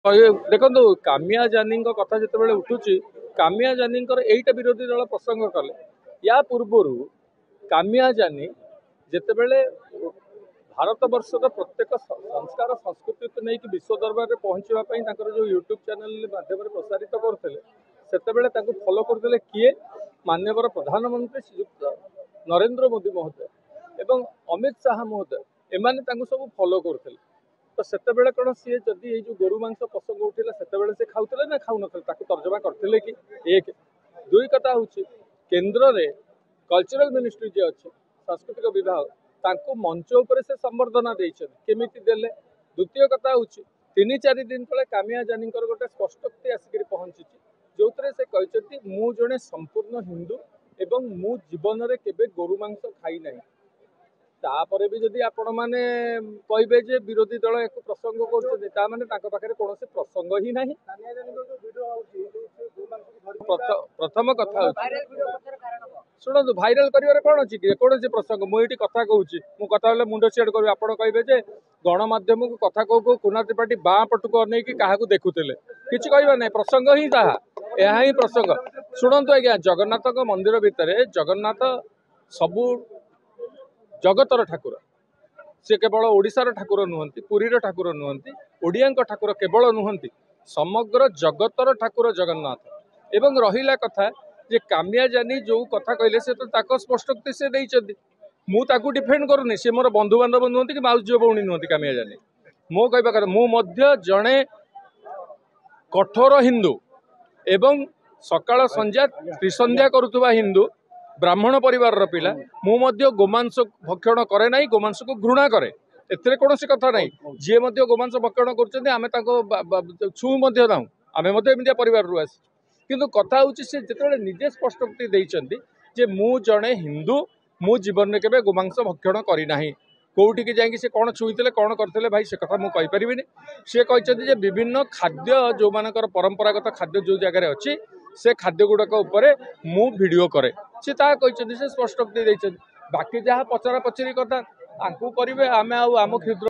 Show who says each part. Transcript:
Speaker 1: देखो कामिया जानी कथा जिते उठुची कामिया जानी यहीटा विरोधी दल प्रसंग कले या पूर्वर कामिया जानी जिते भारत वर्षर प्रत्येक संस्कार संस्कृति को लेकिन विश्व दरबार में पहुँचापी जो यूट्यूब चैनल माध्यम प्रसारित करते से फॉलो करते किए माननीय प्रधानमंत्री श्रीयुक्त नरेंद्र मोदी महोदय एवं अमित शाह महोदय एमाने सब फॉलो करते तो सेतेबेले कौन सी जदि जो गोरु मांस प्रसंग उठिला सेतेबेले से खाउतले ना खाऊ नथले ताकू तर्जमा करथिले कि एक दुई कथा होची केंद्र रे कल्चरल मिनिस्ट्री जे अछि सांस्कृतिक विभाग तांको मंच ऊपर से संबर्धना देइछन केमिति देले द्वितीय कथा होची 3-4 दिन तले कामिया जानीकर गोटे स्पष्टोक्ति आसिक पहुंची जोतरे से कहते मु जने संपूर्ण हिंदू एवं मु जीवन रे केबे गोरु मांस खाई नाही तापर भी जदि आपण माने कहबे जे विरोधी दल एक प्रसंग करछे ता माने ताको पाखरे कोनोसी प्रसंग ही नाही। प्रथम कथा शुणु भाइराल करिवार कोन अछि कोनोसी प्रसंग मु एठी कथा कहूची मु कथा होले मुंड सेड करबी आपण कहबे जे गणमाध्यम को कथा कहू कुना त्रिपाठी बाँ पटको अनै कि काहाकू देखुतिले किछि कहबा नै प्रसंग ही ताहा एहा ही प्रसंग शुणंतु आज्ञा जगन्नाथ मंदिर भितरे जगन्नाथ सबु जगतर ठाकुर से केवल ओडिशार ठाकुर नुहंती पुरीर ठाकुर नुहंती ओडिया ठाकुर केवल नुहंती समग्र जगतर ठाकुर जगन्नाथ एवं रहिला कथा जे कामिया जानी जो कथा कहले से तो ताको स्पष्टोक्ति से देइछथि मु ताकू डिफेंड करूनी से मोर बंधु बांधव नुहंती कि माउस झियो भौणी नुहंती कामिया जानी मो कहबा कथा मु मध्य जणे कठोर हिंदू एवं सकाळ संध्या त्रिसंध्या करुवा हिंदू ब्राह्मण परिवार पिला मु मध्य गोमांस भक्षण करे नाही गोमांस को घृणा करे एथरे कोनोसी कथा नाही जे मध्य गोमांस भक्षण करछन्ते आमे ताको छु मध्य दाउ आमे मध्य एमितिया परिवार रु आसी किंतु कथा होची से जेतेबेले निजे स्पष्टोक्ति देइछन्ती जे मु जणे हिंदू मु जीवन रे केबे गोमांस भक्षण करी नाही कोउठी के जाई से कोन छुईतले कोन करथले भाई से कथा मु कहि परिबिनी से कहछन्ती जे विभिन्न खाद्य जो मानकर परंपरागत खाद्य जो जगह रे अछि से खाद्य गुडक उपरे मु वीडियो करे से ता कहछन्ती से स्पष्टोक्ति देइछन्ती बाकी जहा पचरा पचरी कथा आंकू करिवे आमे आउ आम क्षुद्र